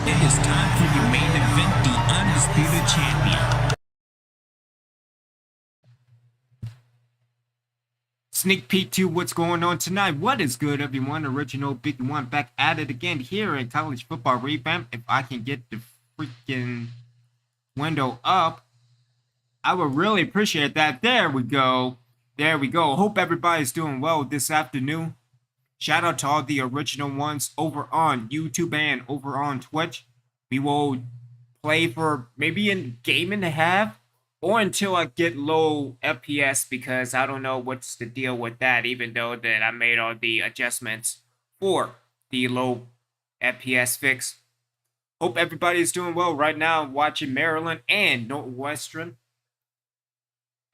It is time for your main event, the Undisputed Champion. Sneak peek to what's going on tonight. What is good, everyone? Original Big One back at it again here in college football revamp. If I can get the freaking window up, I would really appreciate that. There we go. There we go. Hope everybody's doing well this afternoon. Shout out to all the original ones over on YouTube and over on Twitch. We will play for maybe a game and a half or until I get low FPS because I don't know what's the deal with that, even though that I made all the adjustments for the low FPS fix. Hope everybody is doing well right now. Watching Maryland and Northwestern.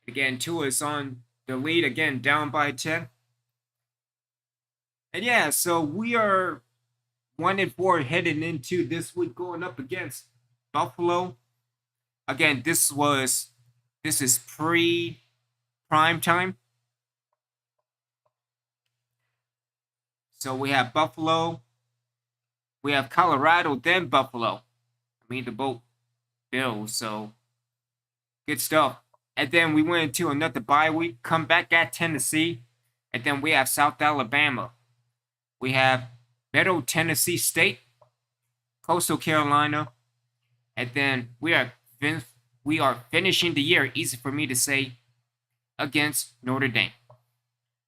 Again, Tua is on the lead again, down by 10. And yeah, so we are 1-4 heading into this week, going up against Buffalo. Again, this is pre-prime time. So we have Buffalo, we have Colorado, then Buffalo. I mean, the both Bills, so good stuff. And then we went into another bye week, come back at Tennessee, and then we have South Alabama. We have Middle Tennessee State, Coastal Carolina, and then we are finishing the year, easy for me to say, against Notre Dame.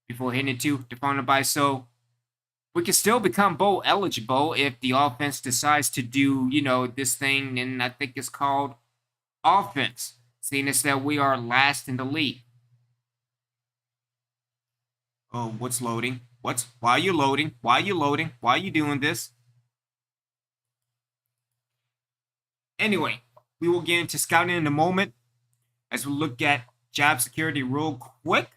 Before hitting into the final bye, so we can still become bowl eligible if the offense decides to do, this thing, and I think it's called offense, seeing as that we are last in the league. Oh, what's loading? Why are you loading? Why are you loading? Why are you doing this? Anyway, we will get into scouting in a moment as we look at job security real quick.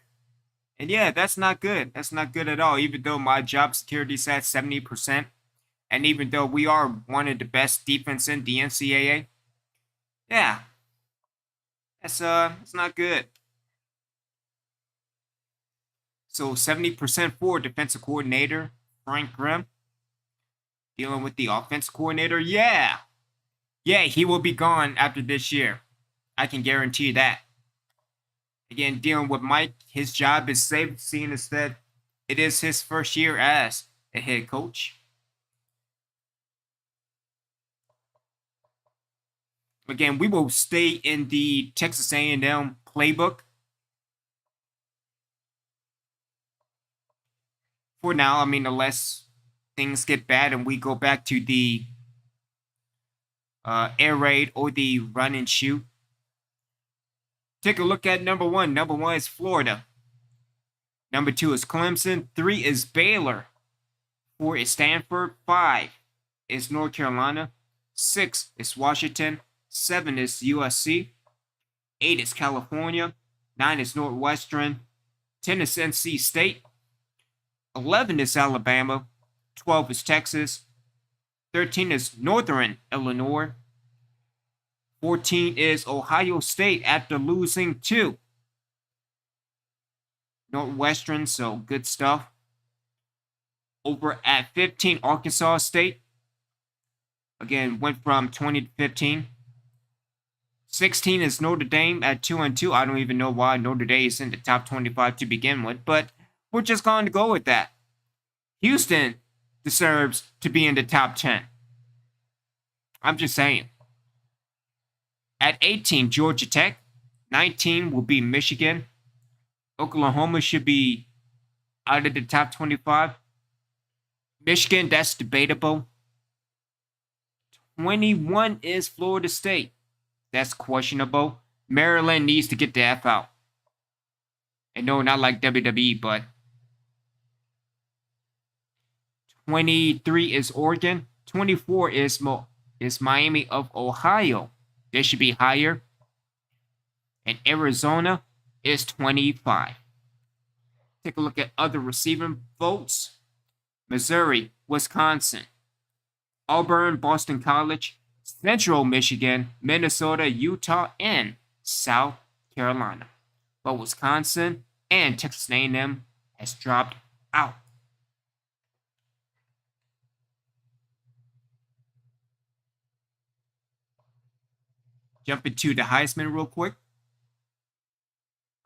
And yeah, that's not good. That's not good at all, even though my job security is at 70%. And even though we are one of the best defense in the NCAA. Yeah. It's not good. So 70% for defensive coordinator Frank Grimm. Dealing with the offense coordinator, yeah, he will be gone after this year. I can guarantee that. Again, dealing with Mike, his job is safe, seeing as that it is his first year as a head coach. Again, we will stay in the Texas A&M playbook for now. I mean, unless things get bad and we go back to the air raid or the run and shoot. Take a look at number one. Number one is Florida. Number two is Clemson. 3 is Baylor. 4 is Stanford. 5 is North Carolina. 6 is Washington. 7 is USC. 8 is California. 9 is Northwestern. 10 is NC State. 11 is Alabama. 12 is Texas. 13 is Northern Illinois. 14 is Ohio State after losing to Northwestern, so good stuff. Over at 15, Arkansas State. Again, went from 20 to 15. 16 is Notre Dame at 2-2. I don't even know why Notre Dame is in the top 25 to begin with, but we're just going to go with that. Houston deserves to be in the top 10. I'm just saying. At 18, Georgia Tech. 19 will be Michigan. Oklahoma should be out of the top 25. Michigan, that's debatable. 21 is Florida State. That's questionable. Maryland needs to get the F out. And no, not like WWE, but 23 is Oregon. 24 is Miami of Ohio. They should be higher. And Arizona is 25. Take a look at other receiving votes. Missouri, Wisconsin, Auburn, Boston College, Central Michigan, Minnesota, Utah, and South Carolina. But Wisconsin and Texas A&M has dropped out. Jump into the Heisman real quick.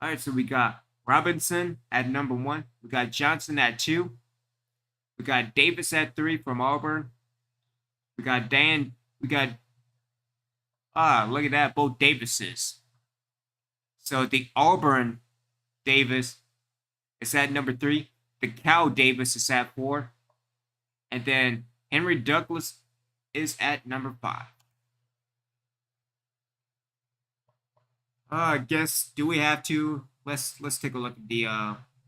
All right, so we got Robinson at number 1. We got Johnson at 2. We got Davis at 3 from Auburn. We got look at that, both Davises. So the Auburn Davis is at number 3. The Cal Davis is at 4. And then Henry Douglas is at number 5. I guess, do we have to? Let's take a look at the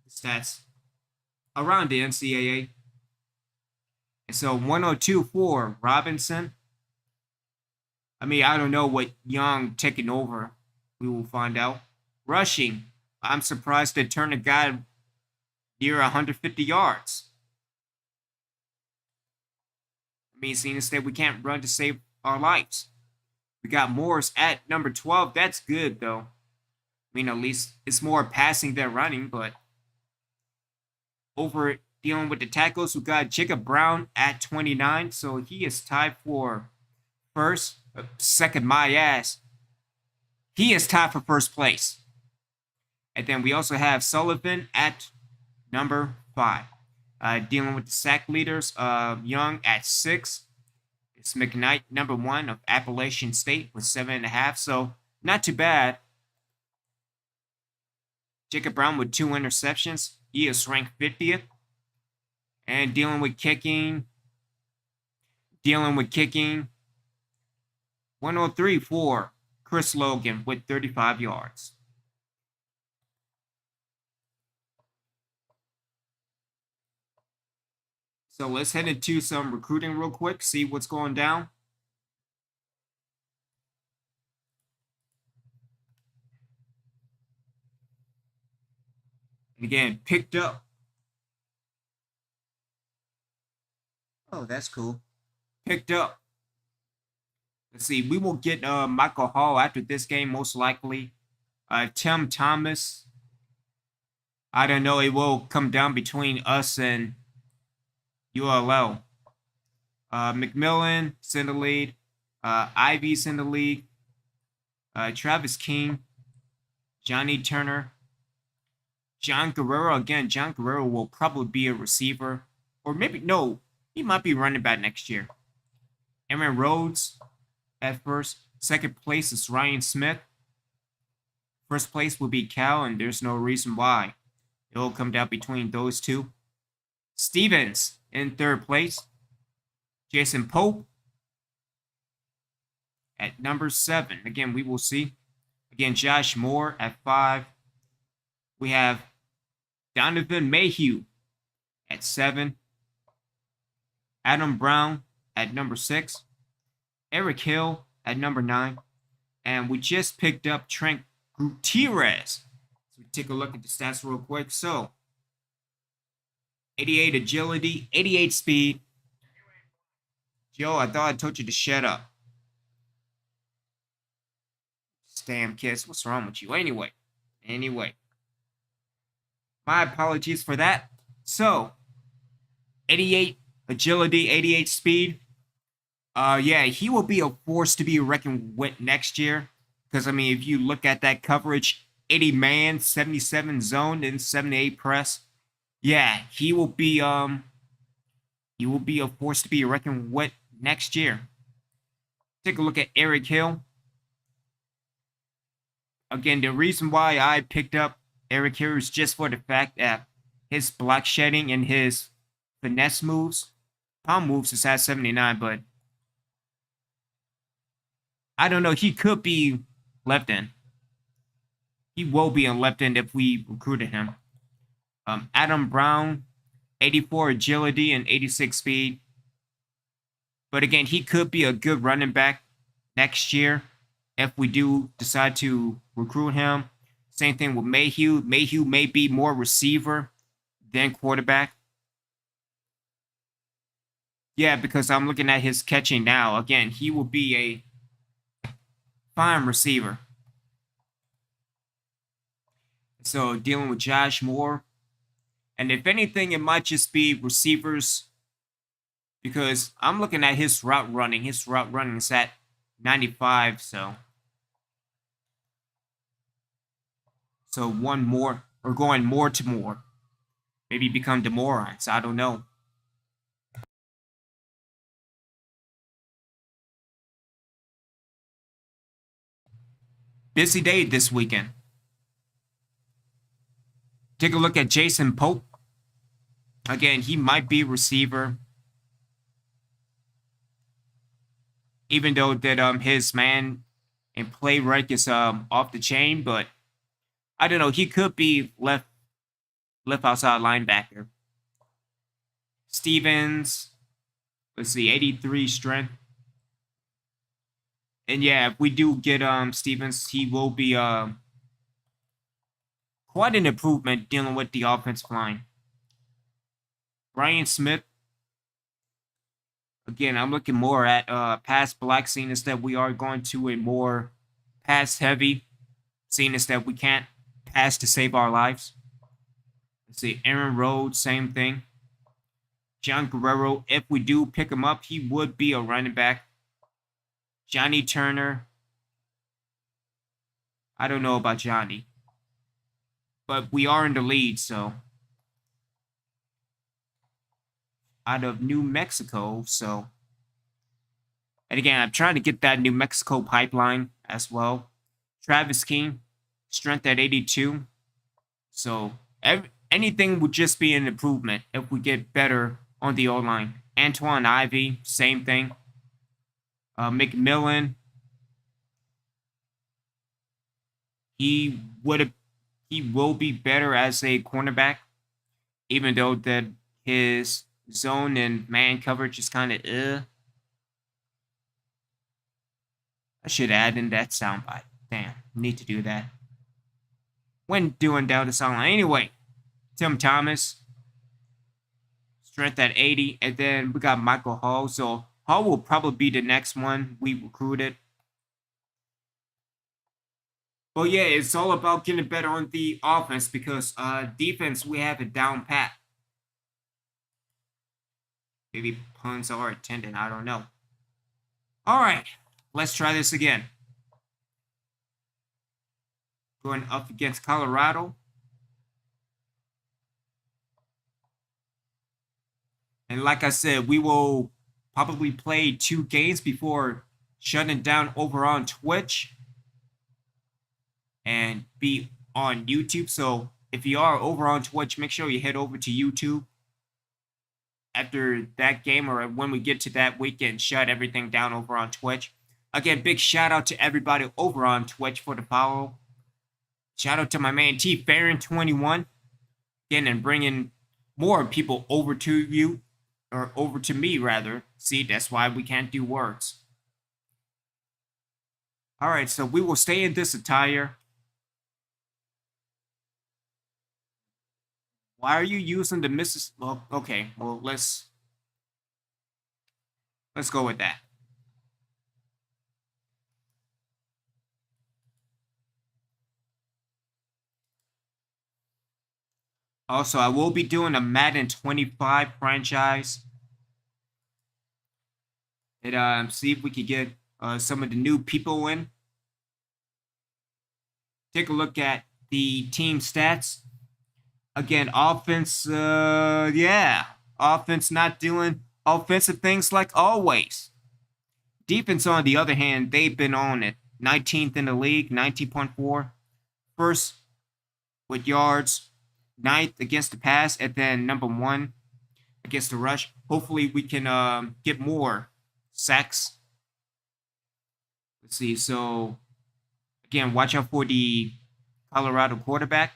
stats around the NCAA. And so 102 for Robinson. I mean, I don't know what Young taking over. We will find out. Rushing, I'm surprised that Turner got near 150 yards. I mean, seeing instead we can't run to save our lives. We got Morris at number 12. That's good, though. I mean, at least it's more passing than running, but over dealing with the tackles, we got Jacob Brown at 29, so he is tied for first. Second, my ass. He is tied for first place. And then we also have Sullivan at number 5. Dealing with the sack leaders, Young at 6. It's McKnight, number 1 of Appalachian State with 7.5. So not too bad. Jacob Brown with 2 interceptions. He is ranked 50th. And dealing with kicking. 103 for Chris Logan with 35 yards. So let's head into some recruiting real quick, see what's going down. And again, picked up. Oh, that's cool. Picked up. Let's see. We will get Michael Hall after this game, most likely. Tim Thomas. I don't know. It will come down between us and ULL. McMillan, in the lead. Ivy's in the league. Travis King. Johnny Turner. John Guerrero. Again, John Guerrero will probably be a receiver. Or maybe, no, he might be running back next year. Aaron Rhodes at first. Second place is Ryan Smith. First place will be Cal, and there's no reason why. It will come down between those two. Stevens in third place. Jason Pope at number 7. Again, we will see. Again, Josh Moore at 5. We have Donovan Mayhew at 7. Adam Brown at number 6. Eric Hill at number 9. And we just picked up Trent Gutierrez. So we take a look at the stats real quick. So 88 agility, 88 speed. Joe, I thought I told you to shut up. Damn kids, what's wrong with you? Anyway. My apologies for that. So, 88 agility, 88 speed. Yeah, he will be a force to be reckoned with next year. Because, I mean, if you look at that coverage, 80 man, 77 zone, and 78 press. Yeah, he will be a force to be reckoned with next year. Take a look at Eric Hill. Again, the reason why I picked up Eric Hill is just for the fact that his block shedding and his finesse moves, palm moves is at 79, but I don't know. He could be left end. He will be in left end if we recruited him. Adam Brown, 84 agility and 86 speed. But again, he could be a good running back next year if we do decide to recruit him. Same thing with Mayhew. Mayhew may be more receiver than quarterback. Yeah, because I'm looking at his catching now. Again, he will be a fine receiver. So dealing with Josh Moore. And if anything, it might just be receivers. Because I'm looking at his route running. His route running is at 95, so one more or going more to more. Maybe become demoralized. I don't know. Busy day this weekend. Take a look at Jason Pope. Again, he might be receiver. Even though that his man and play rec is off the chain, but I don't know. He could be left outside linebacker. Stevens, let's see, 83 strength. And yeah, if we do get Stevens, he will be quite an improvement dealing with the offensive line. Brian Smith. Again, I'm looking more at pass block, seeing as that we are going to a more pass heavy, seeing as that we can't pass to save our lives. Let's see, Aaron Rhodes, same thing. John Guerrero, if we do pick him up, he would be a running back. Johnny Turner. I don't know about Johnny. But we are in the lead, so. Out of New Mexico, so. And again, I'm trying to get that New Mexico pipeline as well. Travis King, strength at 82. So, anything would just be an improvement if we get better on the O-line. Antoine Ivy, same thing. McMillan, he will be better as a cornerback, even though that his zone and man coverage is kind of I should add in that soundbite. Damn, need to do that. When doing down the soundline. Anyway, Tim Thomas, strength at 80, and then we got Michael Hall. So Hall will probably be the next one we recruited. But yeah, it's all about getting better on the offense because defense, we have it down pat. Maybe puns are attendant, I don't know. All right, let's try this again. Going up against Colorado. And like I said, we will probably play 2 games before shutting down over on Twitch and be on YouTube. So if you are over on Twitch, make sure you head over to YouTube after that game or when we get to that weekend, shut everything down over on Twitch. Again, big shout out to everybody over on Twitch for the follow. Shout out to my man T Farron 21 again, and bringing more people over to you, or over to me rather. See, that's why we can't do words. All right, so we will stay in this attire. Why are you using the Mrs. Well, okay, well let's go with that. Also, I will be doing a Madden 25 franchise. And see if we can get some of the new people in. Take a look at the team stats. Again, offense, yeah. Offense not doing offensive things like always. Defense, on the other hand, they've been on it. 19th in the league, 19.4. First with yards, 9th against the pass, and then number 1 against the rush. Hopefully we can get more sacks. Let's see. So, again, watch out for the Colorado quarterback.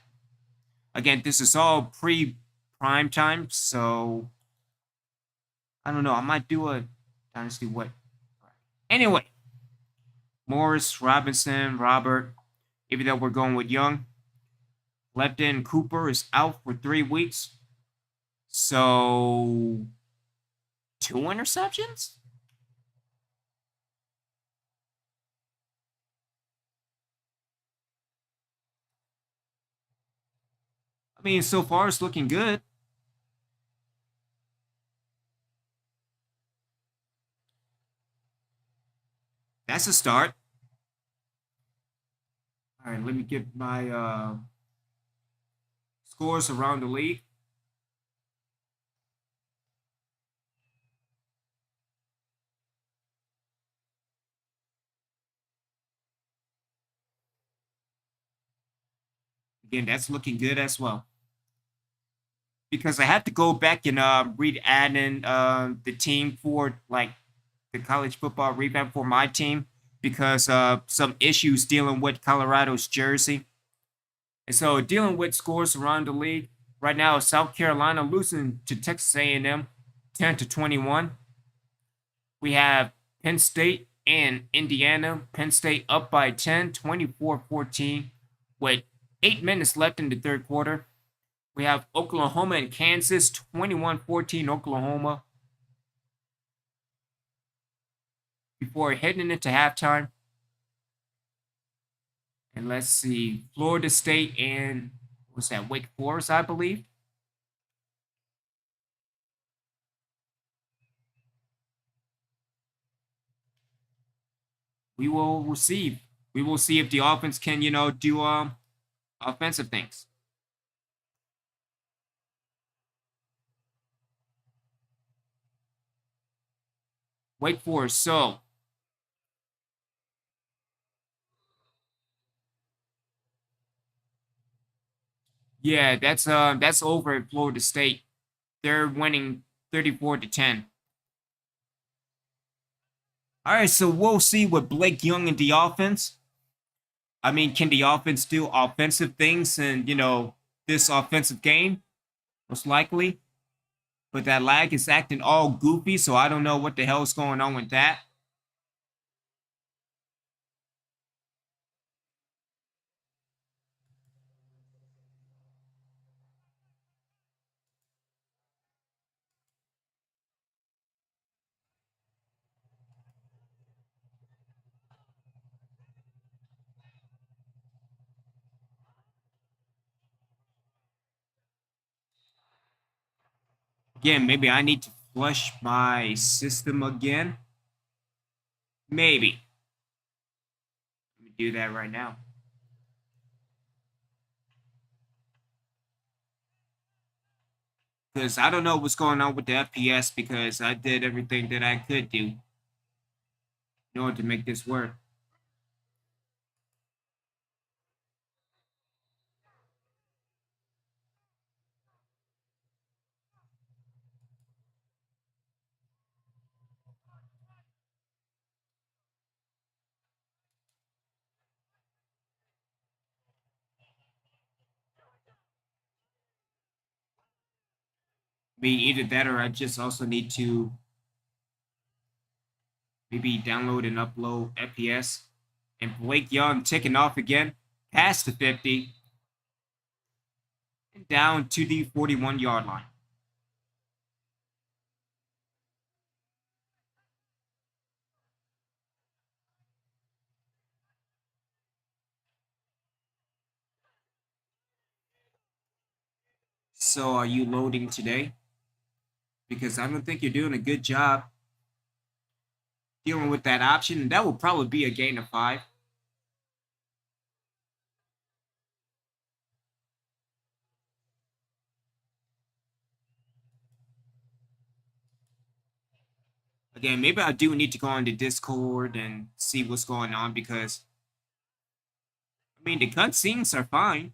Again, this is all pre-prime time, so I don't know. I might do a Dynasty what? Anyway, Morris, Robinson, Robert, even though we're going with Young. Lepton Cooper is out for 3 weeks. So, 2 interceptions? I mean, so far it's looking good. That's a start. All right, let me get my scores around the league. Again, that's looking good as well. Because I had to go back and read adding the team for like the college football revamp for my team because some issues dealing with Colorado's jersey. And so dealing with scores around the league right now, South Carolina losing to Texas A&M 10-21. We have Penn State and Indiana. Penn State up by 10, 24-14 with 8 minutes left in the third quarter. We have Oklahoma and Kansas 21-14 Oklahoma before heading into halftime. And let's see, Florida State and what's that, Wake Forest, I believe. We will receive. We will see if the offense can, do offensive things. Wake Forest. So yeah, that's over at Florida State. They're winning 34-10. All right, so we'll see with Blake Young in the offense. I mean, can the offense do offensive things in, this offensive game? Most likely. But that lag is acting all goofy, so I don't know what the hell's going on with that. Again, maybe I need to flush my system again. Maybe. Let me do that right now. Because I don't know what's going on with the FPS because I did everything that I could do in order to make this work. I mean, either that or I just also need to maybe download and upload FPS. And Blake Young ticking off again, past the 50, and down to the 41-yard line. So are you loading today? Because I don't think you're doing a good job dealing with that option. And that will probably be a gain of 5. Again, maybe I do need to go on the Discord and see what's going on because, I mean, the cutscenes are fine.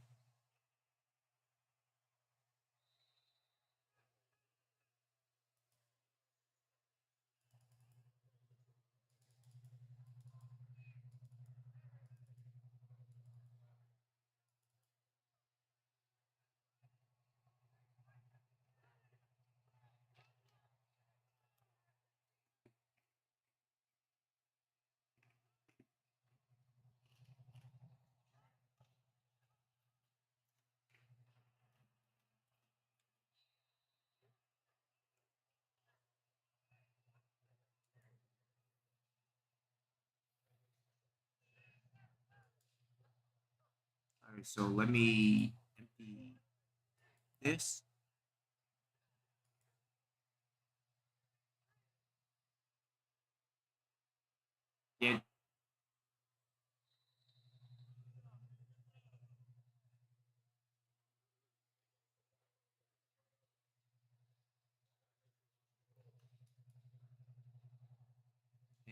All right, so let me empty this. Yeah,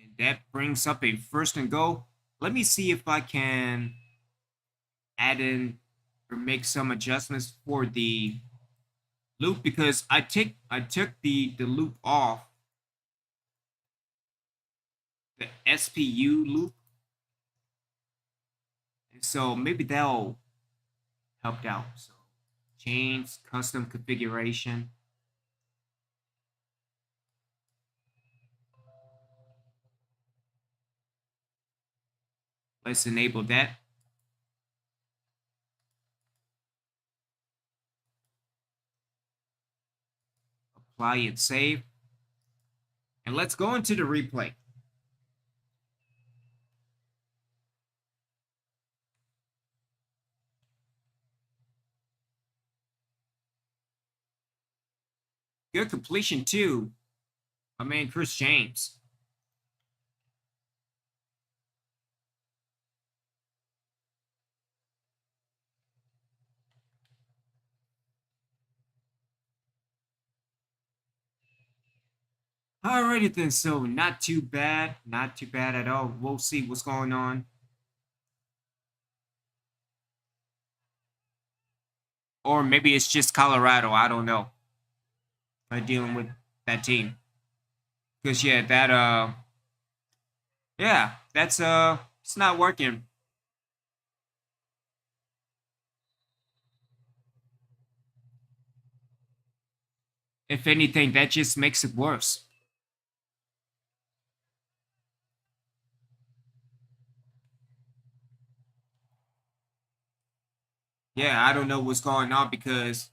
And that brings up a first and goal. Let me see if I can add in or make some adjustments for the loop because I took the loop off the SPU loop. And so maybe that'll help out. So change custom configuration. Let's enable that. Apply and save. And let's go into the replay. Good completion too. My man Chris James. Alrighty then, so not too bad. Not too bad at all. We'll see what's going on. Or maybe it's just Colorado. I don't know. By dealing with that team. Because yeah, that's it's not working. If anything, that just makes it worse. Yeah, I don't know what's going on because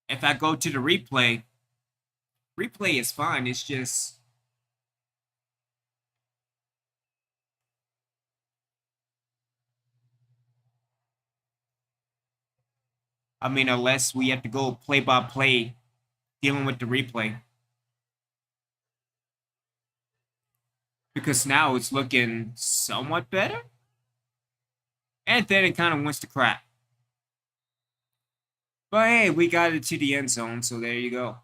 if I go to the replay is fine. It's just I mean, unless we have to go play by play dealing with the replay. Because now it's looking somewhat better. And then it kind of wants to crap. But hey, we got it to the end zone, so there you go.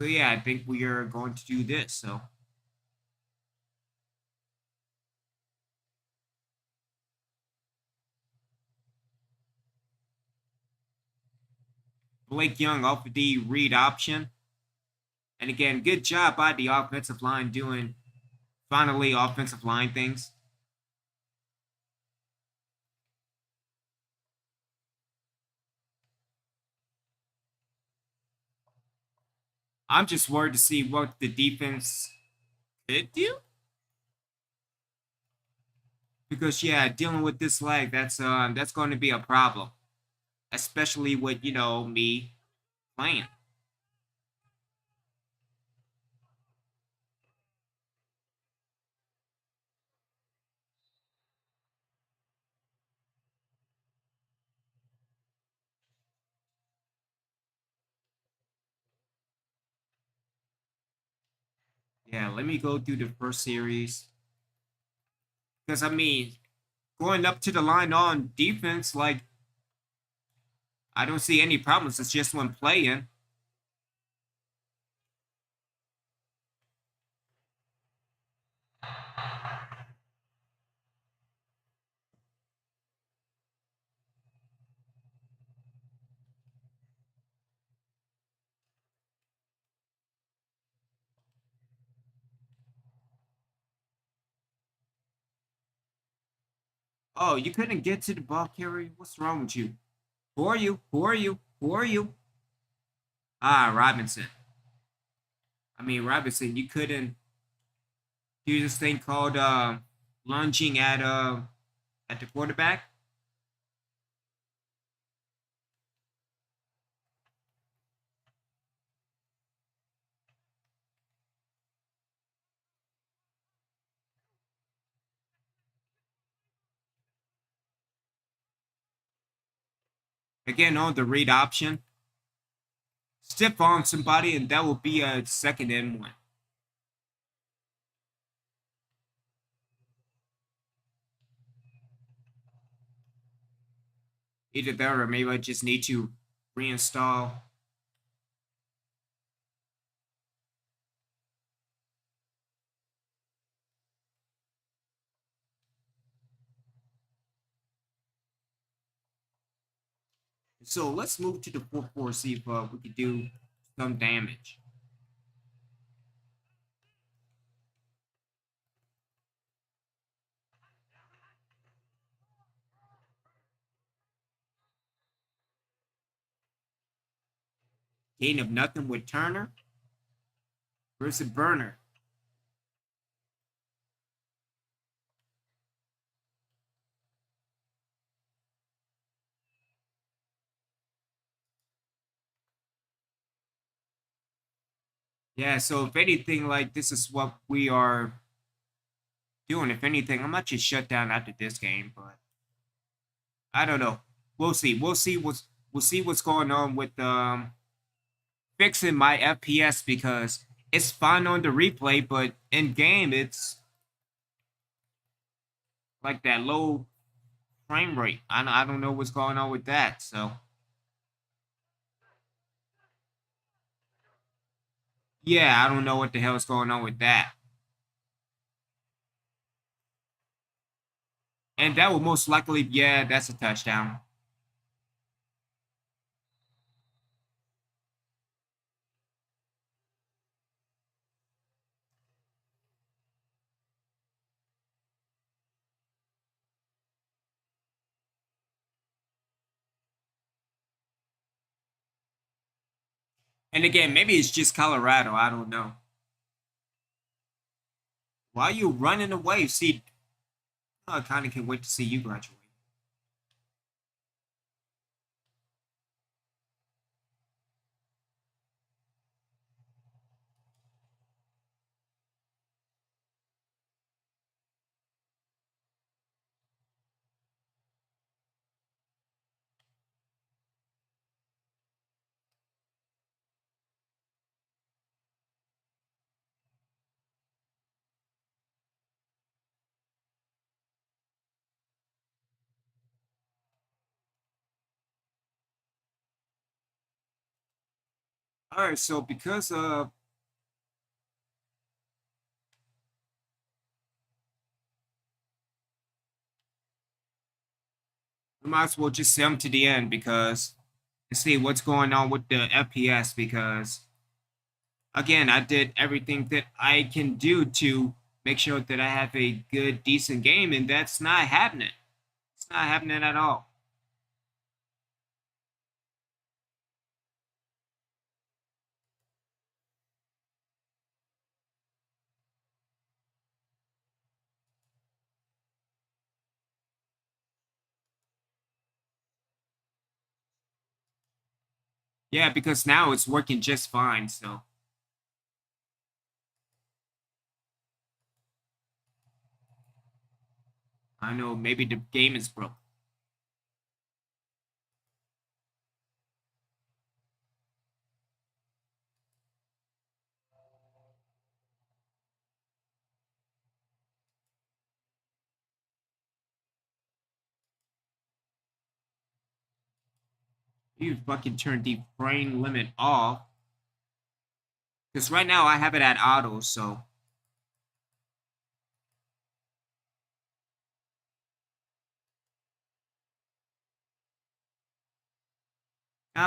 So yeah, I think we are going to do this, so. Blake Young off of the read option. And again, good job by the offensive line doing finally offensive line things. I'm just worried to see what the defense could do. Because yeah, dealing with this lag, that's going to be a problem. Especially with, me playing. Yeah, let me go through the first series. Because I mean, going up to the line on defense, like I don't see any problems. It's just when playing. Oh, you couldn't get to the ball carrier? What's wrong with you? Who are you? Who are you? Who are you? Ah, Robinson. I mean, Robinson, you couldn't do this thing called lunging at the quarterback. Again, on the read option, stiff arm somebody, and that will be a second and one. Either that or maybe I just need to reinstall So let's move to the 4-4, see if we can do some damage. Gain of nothing with Turner versus Burner. Yeah, so if anything, like this is what we are doing. If anything, I might just shut down after this game, but I don't know. We'll see. We'll see what's going on with fixing my FPS because it's fine on the replay, but in game it's like that low frame rate. I don't know what's going on with that. So yeah, I don't know what the hell is going on with that. And that will most likely, yeah, that's a touchdown. And again, maybe it's just Colorado. I don't know. Why are you running away? See, I kind of can't wait to see you graduate. All right, so because we might as well just send them to the end because to see what's going on with the FPS because again, I did everything that I can do to make sure that I have a good, decent game, and that's not happening. It's not happening at all. Yeah, because now it's working just fine. So I know maybe the game is broke. You fucking turned the frame limit off. Because right now I have it at auto, so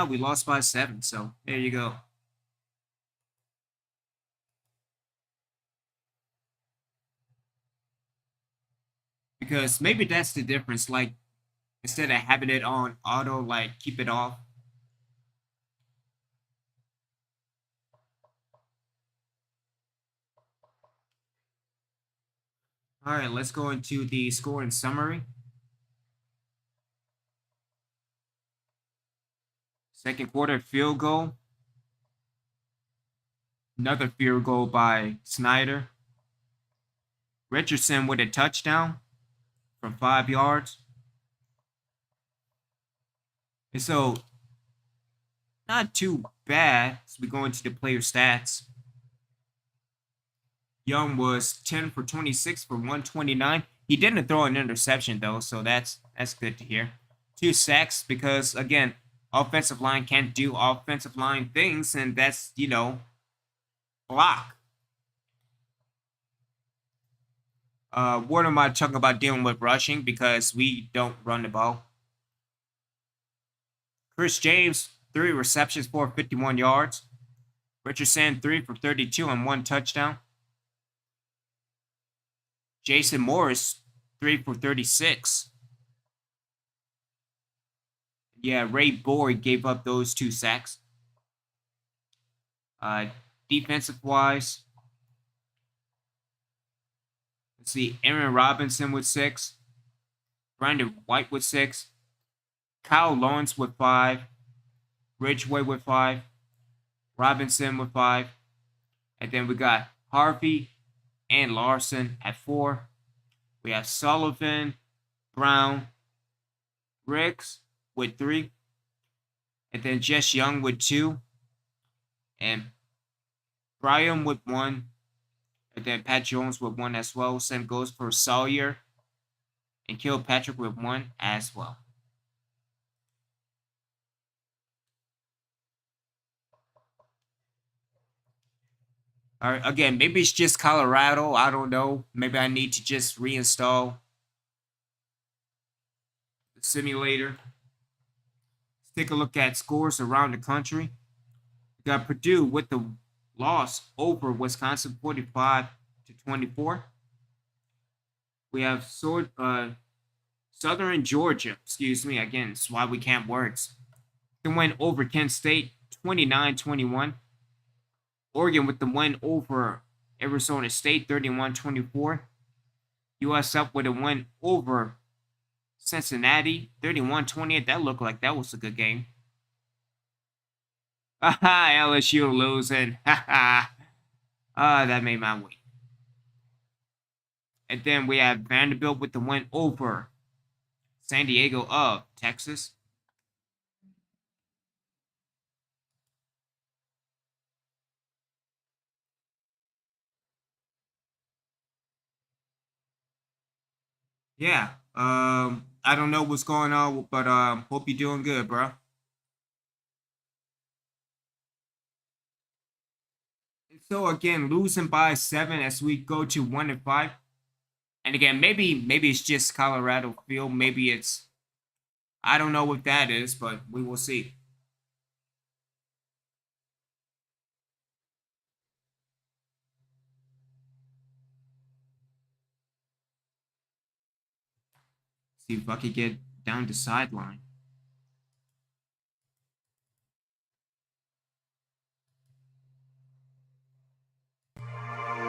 we lost by 7. So there you go. Because maybe that's the difference. Like instead of having it on auto, like keep it off. All right, let's go into the scoring summary. Second quarter field goal. Another field goal by Snyder. Richardson with a touchdown from 5 yards. And so, not too bad as we go into the player stats. Young was 10 for 26 for 129. He didn't throw an interception though, so that's good to hear. 2 sacks because again, offensive line can't do offensive line things, and that's block. What am I talking about dealing with rushing because we don't run the ball? Chris James, 3 receptions for 51 yards. Richardson, 3 for 32 and 1 touchdown. Jason Morris, 3 for 36. Yeah, Ray Boyd gave up those 2 sacks. Defensive-wise, let's see, Aaron Robinson with 6. Brandon White with 6. Kyle Lawrence with 5. Ridgeway with 5. Robinson with 5. And then we got Harvey and Larson at 4. We have Sullivan, Brown, Riggs with 3. And then Jess Young with 2. And Brian with 1. And then Pat Jones with 1 as well. Same goes for Sawyer and Kilpatrick with 1 as well. All right, again, maybe it's just Colorado. I don't know. Maybe I need to just reinstall the simulator. Let's take a look at scores around the country. We got Purdue with the loss over Wisconsin 45-24. We have Southern Georgia, again, it's why we can't words. They went over Kent State 29-21. Oregon with the win over Arizona State 31-24. USF with a win over Cincinnati 31-28. That looked like that was a good game. LSU losing. That made my week. And then we have Vanderbilt with the win over San Diego of Texas. Yeah, I don't know what's going on, but hope you're doing good, bro. So again, losing by 7 as we go to 1-5. And again, maybe it's just Colorado field. Maybe it's, I don't know what that is, but we will see. See if I could get down the sideline.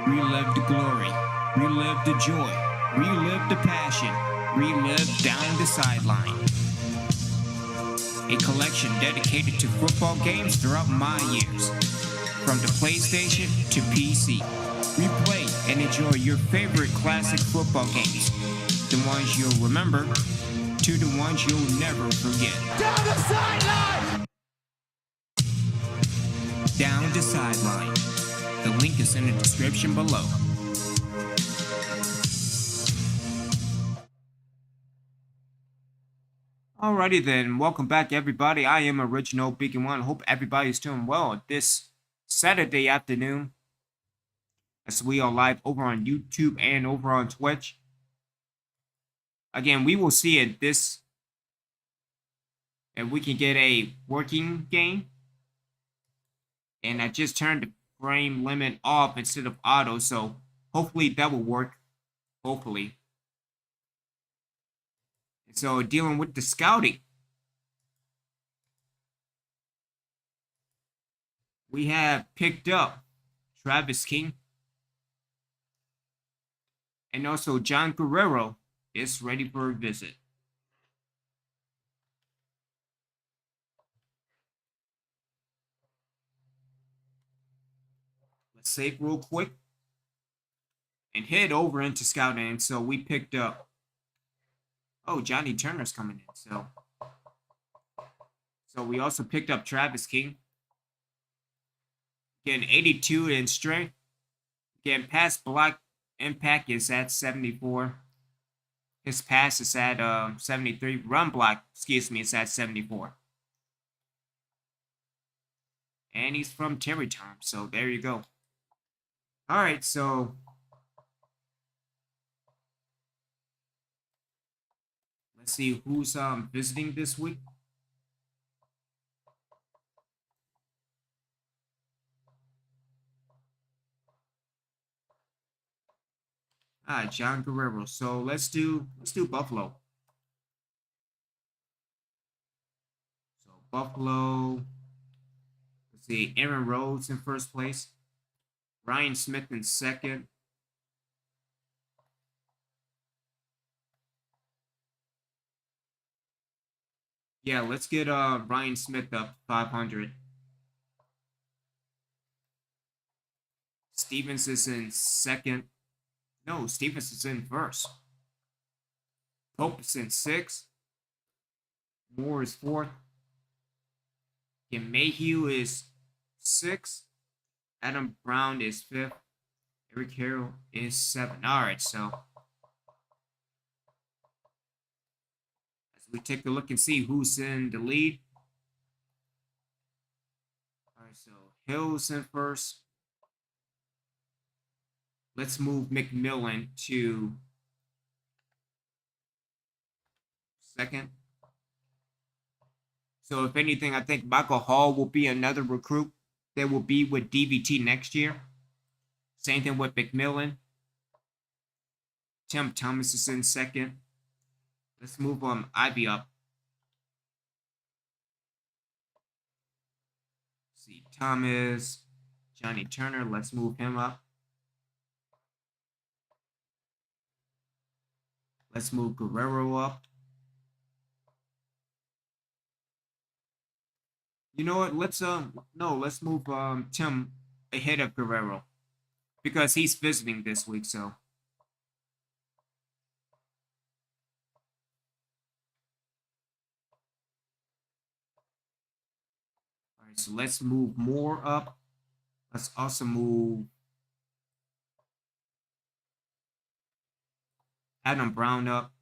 Relive the glory, relive the joy, relive the passion, relive down the sideline. A collection dedicated to football games throughout my years, from the PlayStation to PC. Replay and enjoy your favorite classic football games, the ones you'll remember to the ones you'll never forget. Down the sideline! Down the sideline. The link is in the description below. Alrighty then, welcome back everybody. I am Original Beacon One. Hope everybody's doing well this Saturday afternoon, as we are live over on YouTube and over on Twitch. Again, we will see if we can get a working game. And I just turned the frame limit off instead of auto, so hopefully that will work. Hopefully. So dealing with the scouting, we have picked up Travis King, and also John Guerrero is ready for a visit. Let's save real quick and head over into scouting. So we picked up, oh, Johnny Turner's coming in. So we also picked up Travis King. Again, 82 in strength. Again, pass block impact is at 74. His pass is at 73. Run block, is at 74. And he's from Terrytown, so there you go. All right, so let's see who's visiting this week. John Guerrero. So let's do Buffalo. So Buffalo. Let's see. Aaron Rhodes in first place. Ryan Smith in second. Yeah, let's get Ryan Smith up 500. Stevens is in second. No, Stevens is in first. Pope is in sixth. Moore is fourth. Yeah, Mayhew is sixth. Adam Brown is fifth. Eric Harrell is seventh. All right, so as we take a look and see who's in the lead. All right, so Hill's in first. Let's move McMillan to second. So if anything, I think Michael Hall will be another recruit that will be with DVT next year. Same thing with McMillan. Tim Thomas is in second. Let's move Ivy up. See, Thomas, Johnny Turner. Let's move him up. Let's move Guerrero up. You know what? Let's move Tim ahead of Guerrero because he's visiting this week. So, all right. So let's move Moore up. Let's also move Adam Brown up,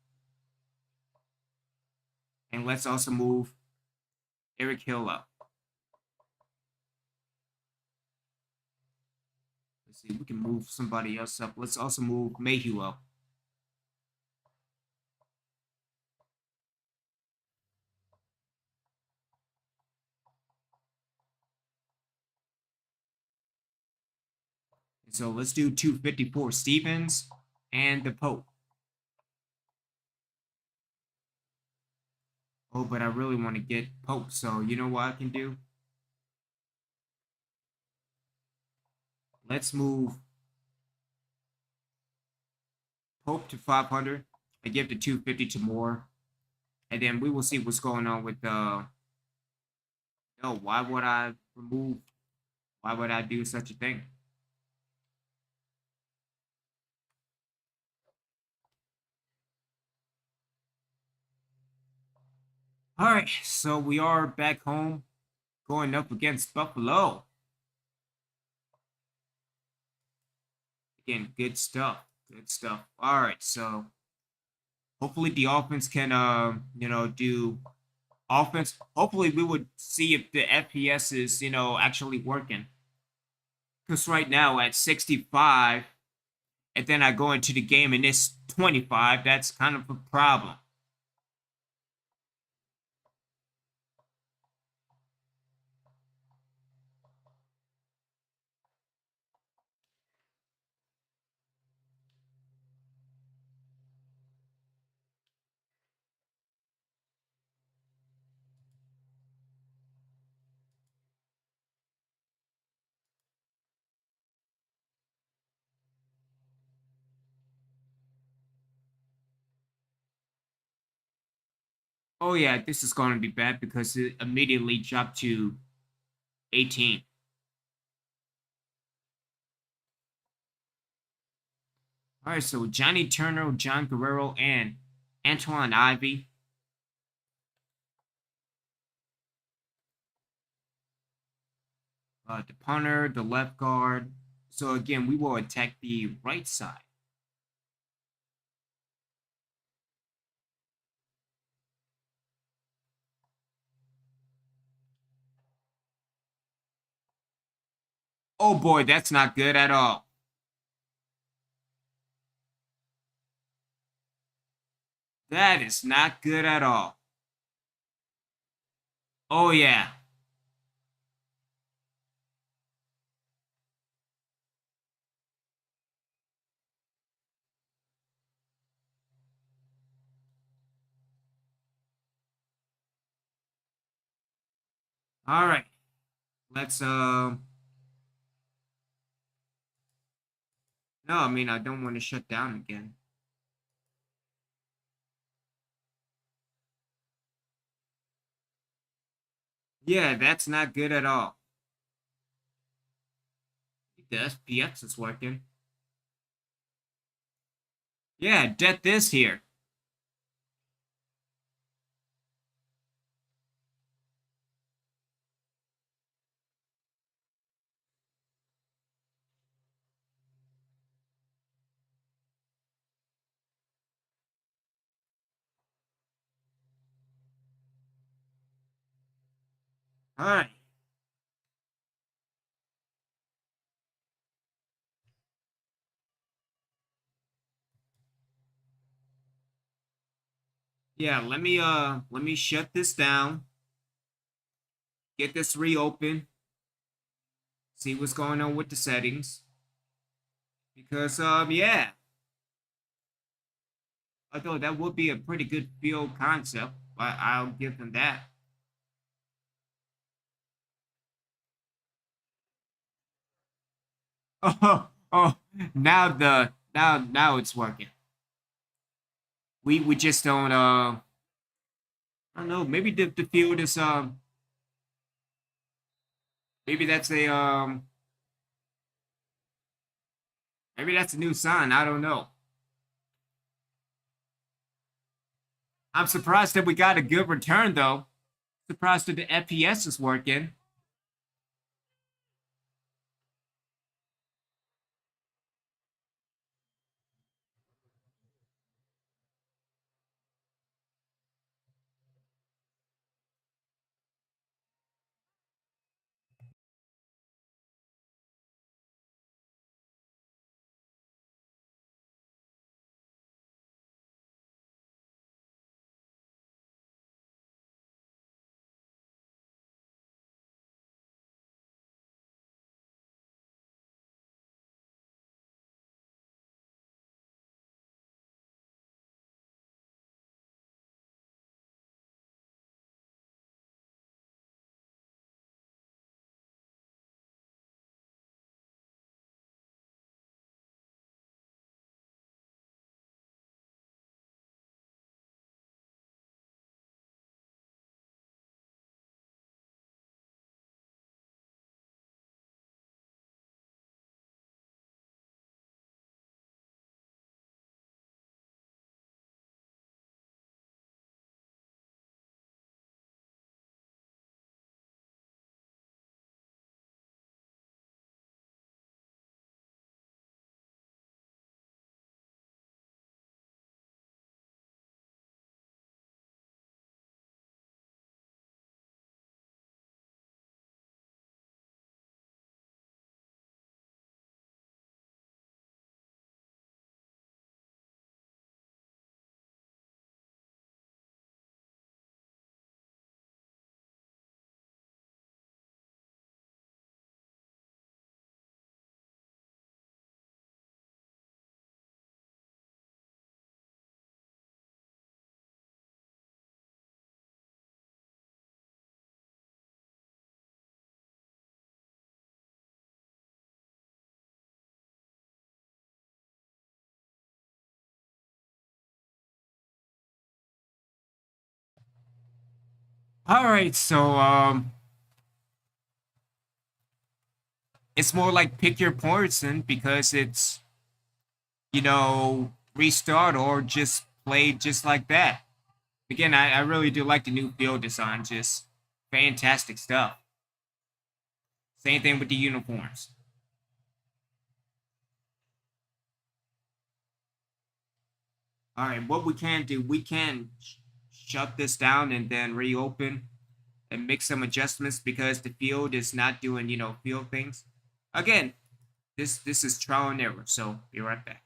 and let's also move Eric Hill up. Let's see, we can move somebody else up. Let's also move Mayhew up. And so let's do 254 Stevens and the Pope. Oh, but I really want to get Pope, so you know what I can do? Let's move Pope to 500. I give the 250 to Moore. And then we will see what's going on with the... No, why would I do such a thing? All right, so we are back home going up against Buffalo. Again, good stuff. Good stuff. All right, so hopefully the offense can, do offense. Hopefully we would see if the FPS is, actually working. Because right now at 65, and then I go into the game and it's 25, that's kind of a problem. Oh yeah, this is going to be bad because it immediately dropped to 18. All right, so Johnny Turner, John Guerrero, and Antoine Ivy. The punter, the left guard. So again, we will attack the right side. Oh boy, that's not good at all. That is not good at all. Oh yeah. All right. Let's no, I mean I don't want to shut down again. Yeah, that's not good at all. The SPX is working. Yeah, death is here. All right. Yeah, let me shut this down. Get this reopened. See what's going on with the settings. Because yeah. Although that would be a pretty good field concept, but I'll give them that. Oh, oh, now it's working. We just don't I don't know, maybe the field is maybe that's a maybe that's a new sign. I don't know. I'm surprised that we got a good return though. Surprised that the FPS is working. All right, so it's more like pick your poison because it's restart or just play just like that. Again, I really do like the new field design, just fantastic stuff. Same thing with the uniforms. All right, what we can do, we can shut this down and then reopen and make some adjustments because the field is not doing, field things. Again, this is trial and error, so be right back.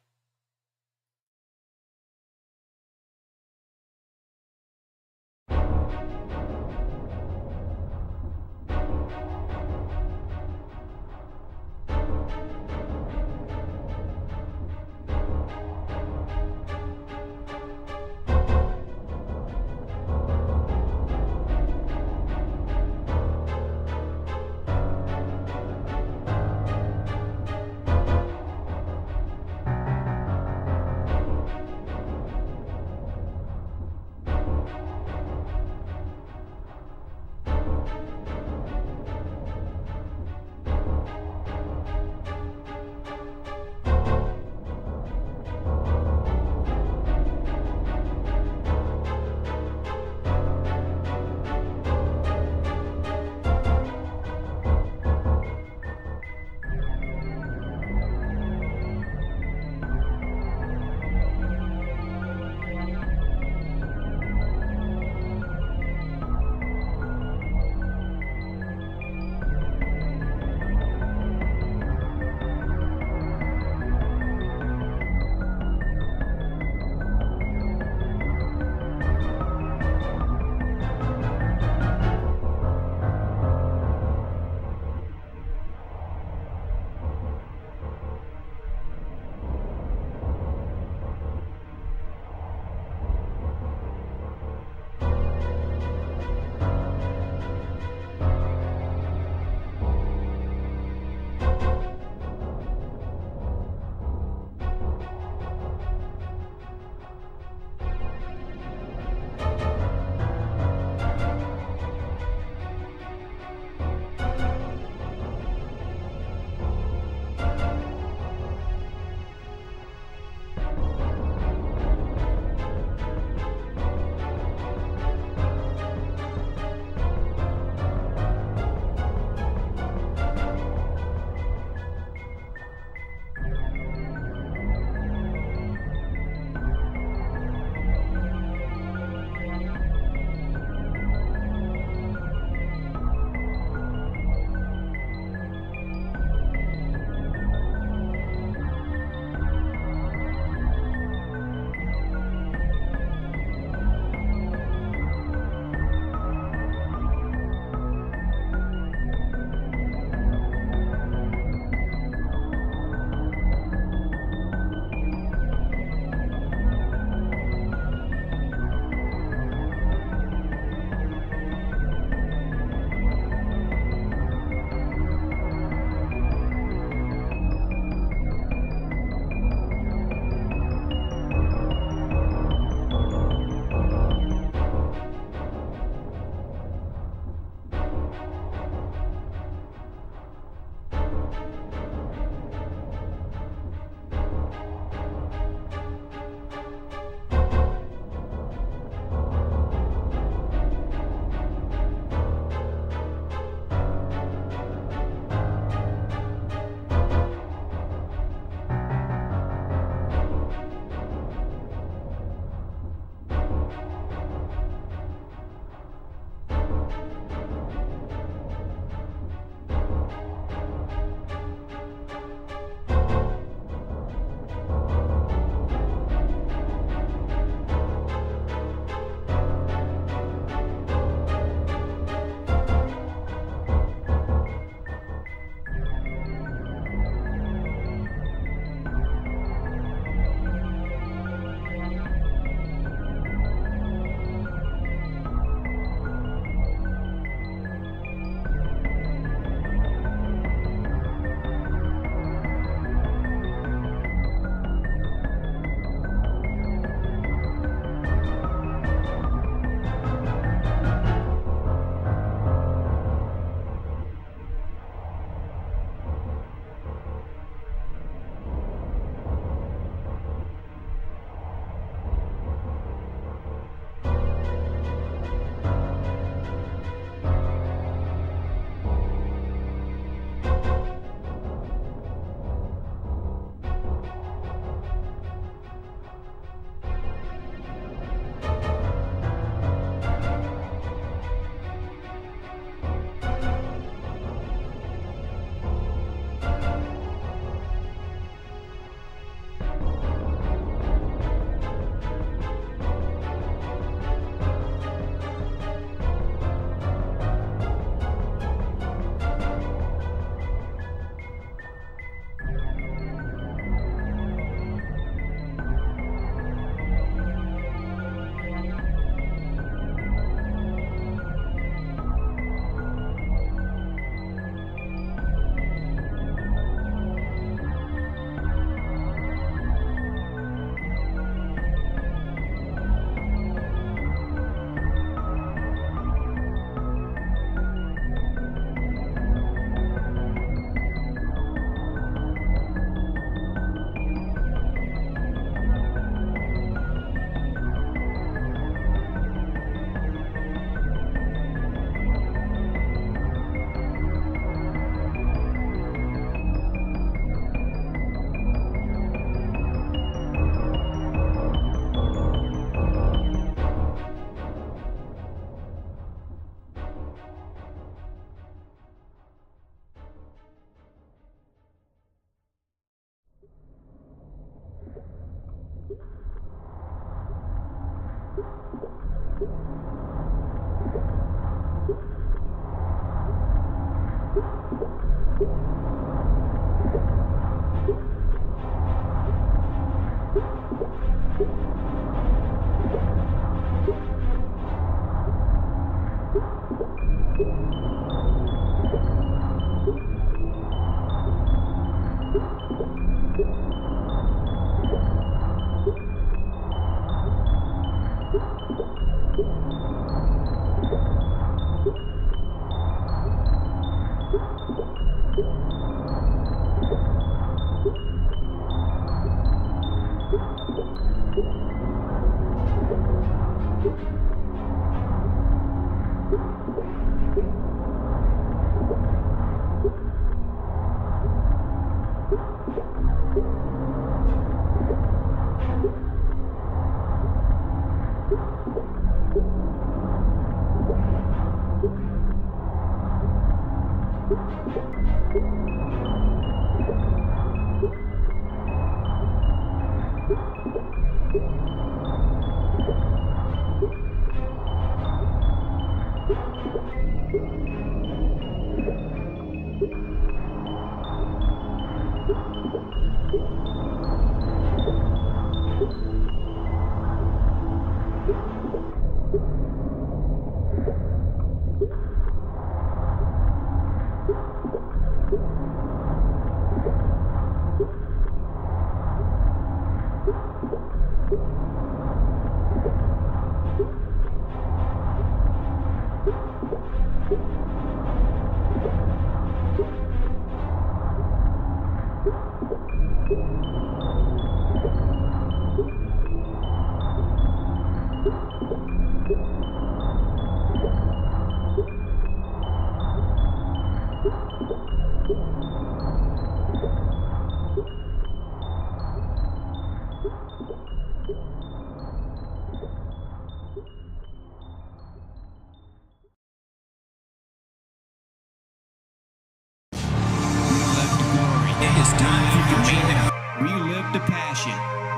It's time for your main event. Relive the passion.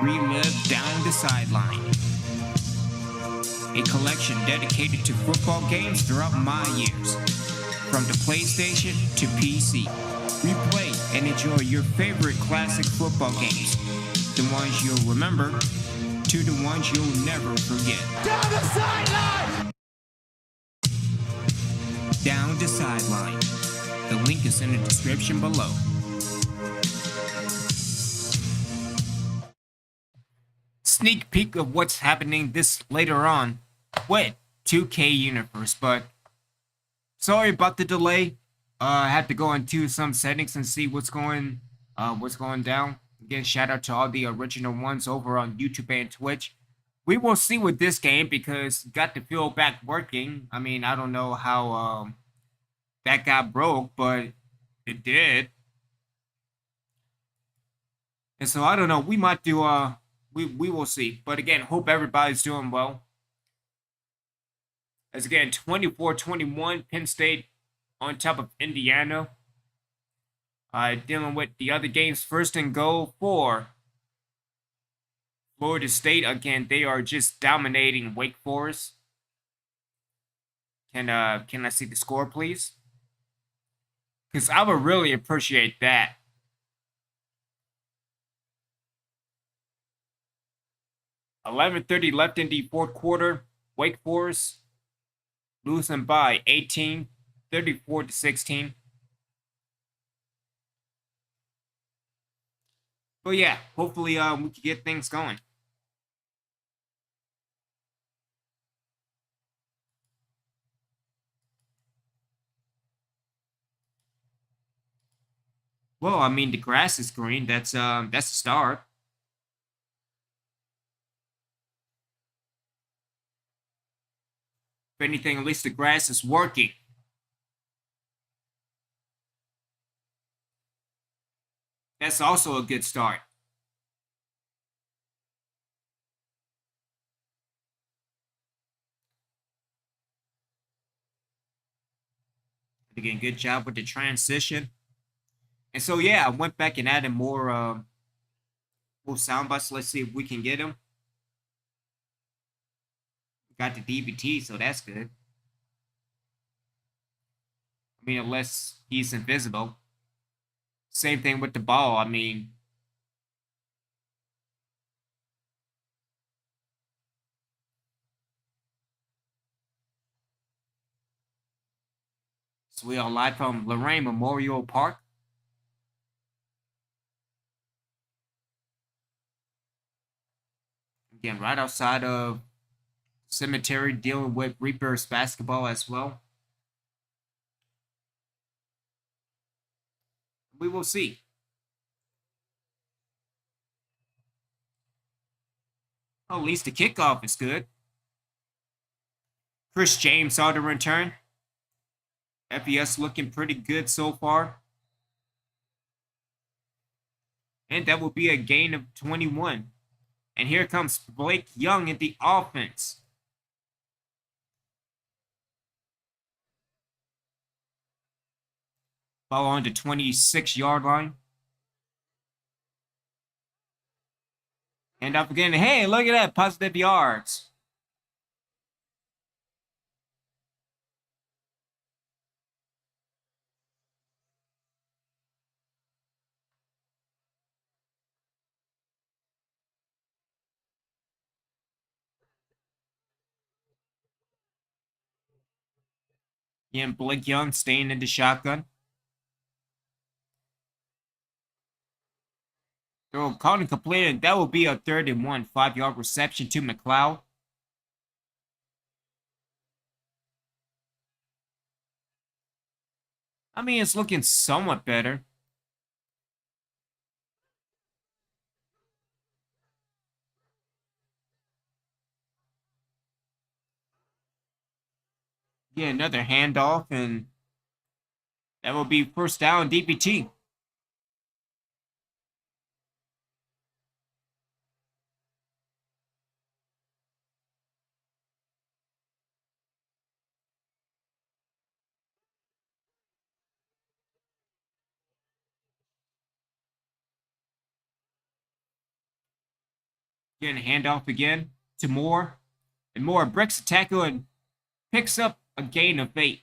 Relive down the sideline. A collection dedicated to football games throughout my years. From the PlayStation to PC. Replay and enjoy your favorite classic football games. The ones you'll remember to the ones you'll never forget. Down the sideline! Down the sideline. The link is in the description below. Sneak peek of what's happening this later on with 2K Universe, but sorry about the delay. I had to go into some settings and see what's going down. Again, shout out to all the original ones over on YouTube and Twitch. We will see with this game because got the feel back working. I mean, I don't know how that got broke, but it did. And so I don't know. We might do we will see. But again, hope everybody's doing well. As again, 24-21, Penn State on top of Indiana. Dealing with the other games, first and goal for Florida State. Again, they are just dominating Wake Forest. Can I see the score, please? Because I would really appreciate that. $11:30 left in the fourth quarter. Wake Forest losing by 18, 34-16. But yeah, hopefully we can get things going. Well, I mean the grass is green. That's a start. If anything, at least the grass is working. That's also a good start. Again, good job with the transition. And so, yeah, I went back and added more sound bites. Let's see if we can get them. Got the DVT, so that's good. I mean, unless he's invisible. Same thing with the ball. I mean, so we are live from Lorraine Memorial Park. Again, right outside of cemetery, dealing with Reapers basketball as well. We will see. Well, at least the kickoff is good. Chris James on the return. FES looking pretty good so far. And that will be a gain of 21. And here comes Blake Young in the offense. Ball on the 26-yard line. And up again. Hey, look at that. Positive yards. And Blake Young staying in the shotgun. Throw caught and completed. That will be a 3rd and 1. 5-yard reception to McLeod. I mean, it's looking somewhat better. Yeah, another handoff, and that will be 1st down DPT. Again, handoff again to Moore. And Moore breaks the tackle and picks up a gain of 8.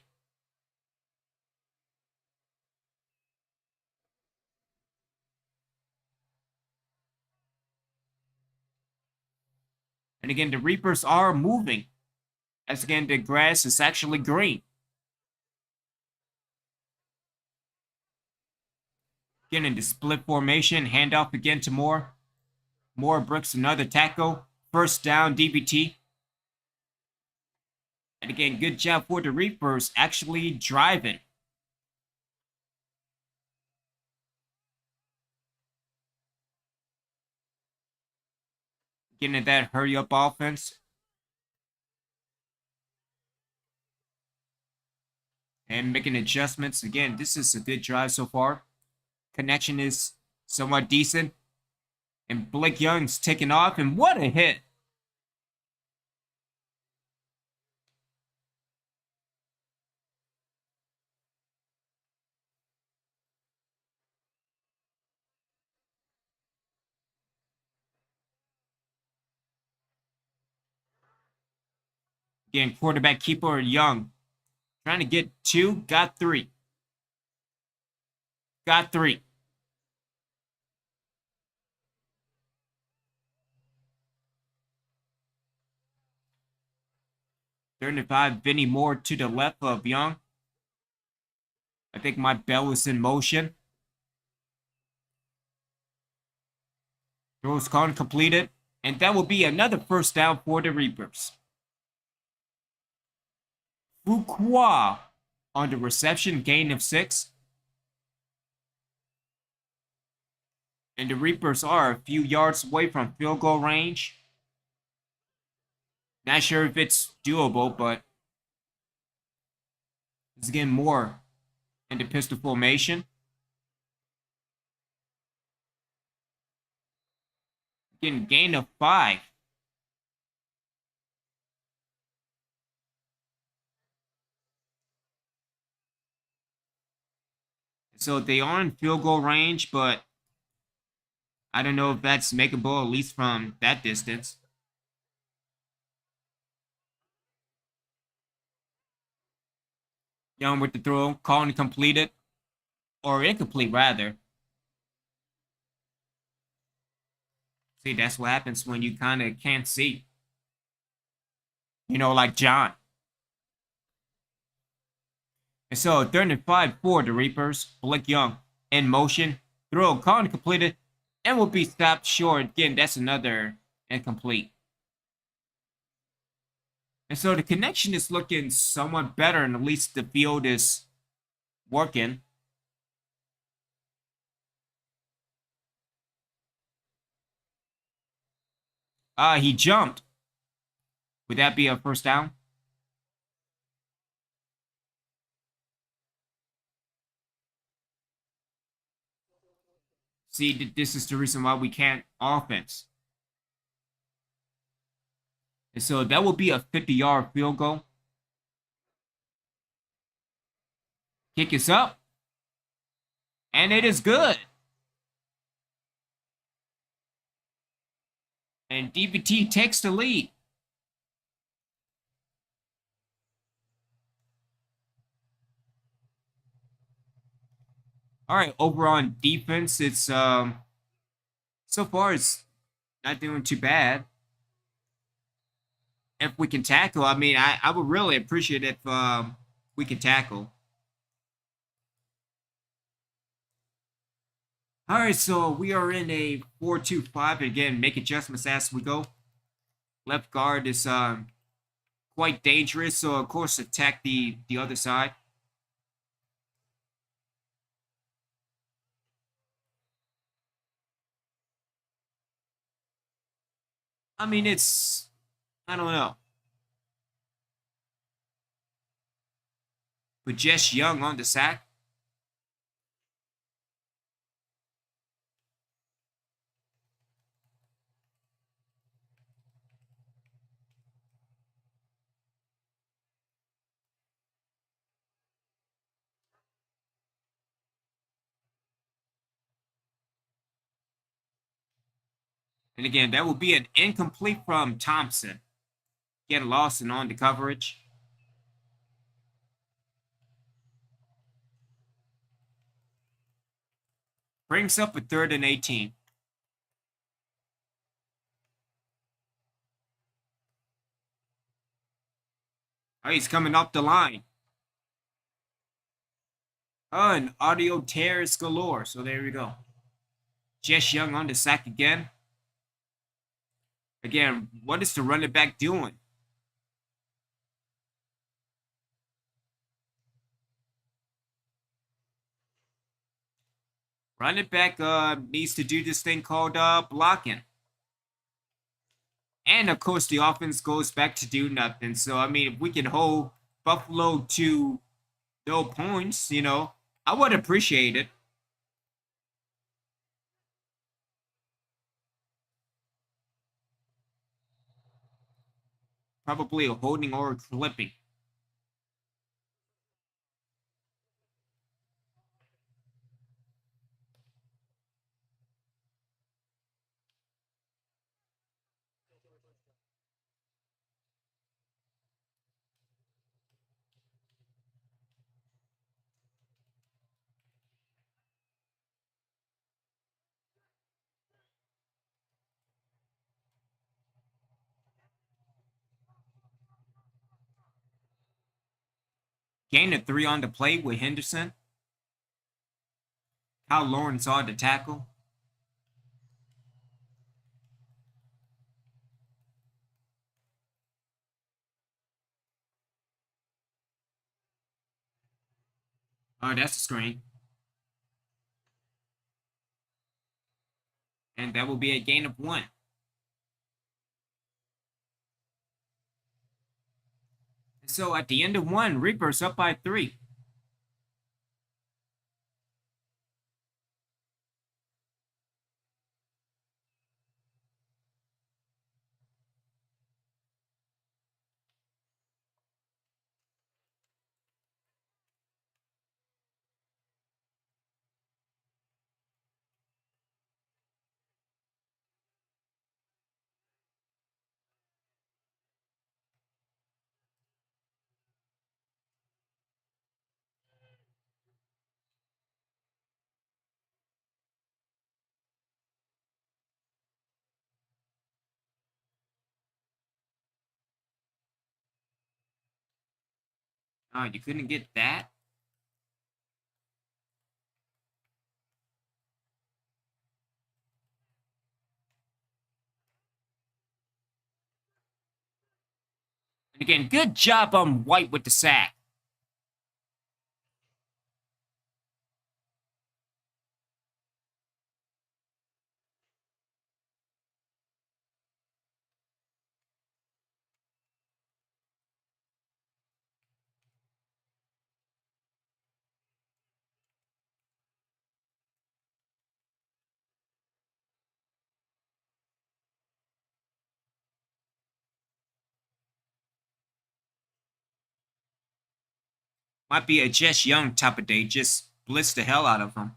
And again, the Reapers are moving. As again, the grass is actually green. Again, in the split formation, handoff again to Moore. Moore breaks another tackle. 1st down DPT. And again, good job for the Reapers actually driving. Getting that hurry-up offense. And making adjustments. Again, this is a good drive so far. Connection is somewhat decent. And Blake Young's taking off. And what a hit. Again, quarterback keeper Young. Trying to get 2. Got 3. Got 3. Third and 5. Vinny Moore to the left of Young. I think my bell is in motion. Throws caught and completed. And that will be another 1st down for the Reapers. Fuqua on the reception, gain of 6. And the Reapers are a few yards away from field goal range. Not sure if it's doable, but it's getting more in the pistol formation. Getting gain of 5. So they are in field goal range, but I don't know if that's makeable, at least from that distance. Young with the throw, calling completed, or incomplete rather. See, that's what happens when you kind of can't see. You know, like John. And so 3rd and 5 for the Reapers. Blake Young in motion. Throw calling completed and will be stopped short. Again, that's another incomplete. And so the connection is looking somewhat better, and at least the field is working. He jumped. Would that be a first down? See, this is the reason why we can't offense. And so that will be a 50-yard field goal. Kick is up. And it is good. And DVT takes the lead. All right, over on defense, it's so far it's not doing too bad. If we can tackle, I mean, I would really appreciate if we can tackle. All right, so we are in a 4-2-5. Again, make adjustments as we go. Left guard is quite dangerous, so of course attack the other side. I mean, I don't know. But Jess Young on the sack. And again, that will be an incomplete from Thompson. Get lost and on the coverage. Brings up a 3rd and 18. Oh, he's coming up the line. Oh, and audio tears galore. So there we go. Jess Young on the sack again. Again, what is the running back doing? Running back needs to do this thing called blocking. And of course, the offense goes back to do nothing. So I mean, if we can hold Buffalo to no points, you know, I would appreciate it. Probably a holding or a clipping. Gain of 3 on the play with Henderson. Kyle Lawrence on the tackle. Oh, that's a screen. And that will be a gain of 1. So at the end of 1, Reapers up by 3. Oh, you couldn't get that? And again, good job on White with the sack. Might be a Jess Young type of day. Just blitz the hell out of him.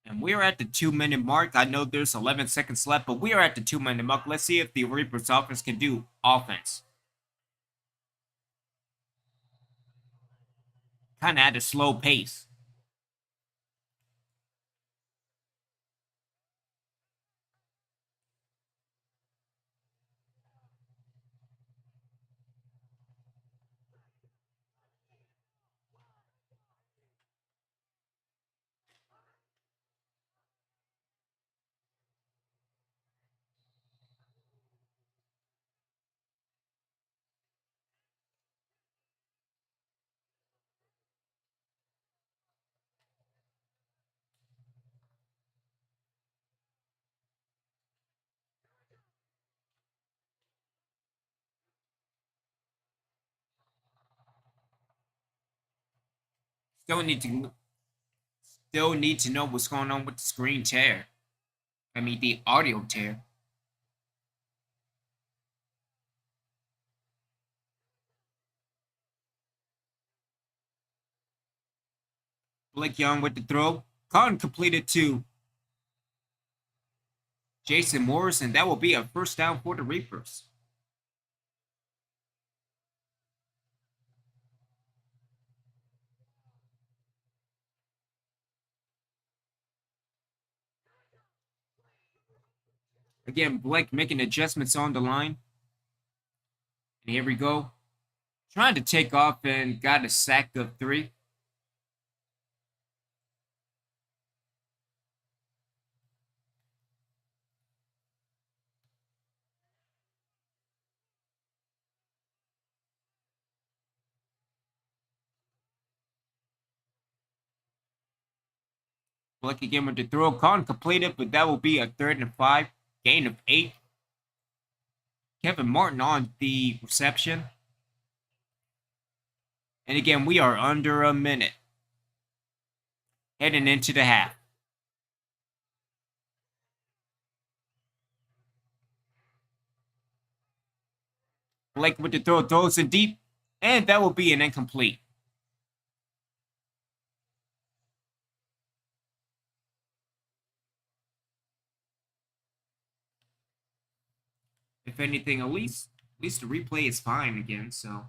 And we're at the 2-minute mark. I know there's 11 seconds left, but we are at the 2-minute mark. Let's see if the Reapers offense can do offense. Kind of at a slow pace. Still need to know what's going on with the screen tear. I mean the audio tear. Blake Young with the throw. Cotton completed to Jason Morris, and that will be a first down for the Reapers. Again, Blake making adjustments on the line. And here we go. Trying to take off and got a sack of 3. Blake again with the throw. Cotton completed, but that will be a 3rd and 5. Gain of 8. Kevin Martin on the reception. And again, we are under a minute. Heading into the half. Blake with the throw, throws it deep, and that will be an incomplete. If anything, at least the replay is fine again, so.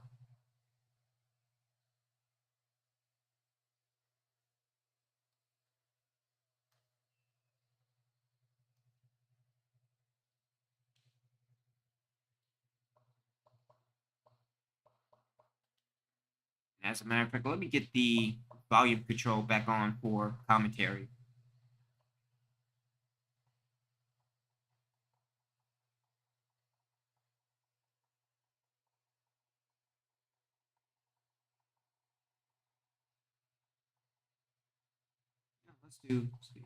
As a matter of fact, let me get the volume control back on for commentary. Yeah, let's do that.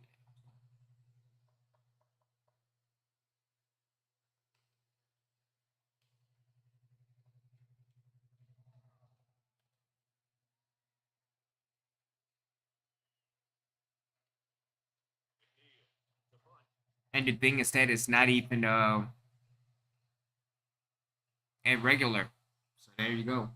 And the thing is that it's not even irregular. So there you go.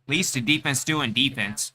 At least the defense doing defense.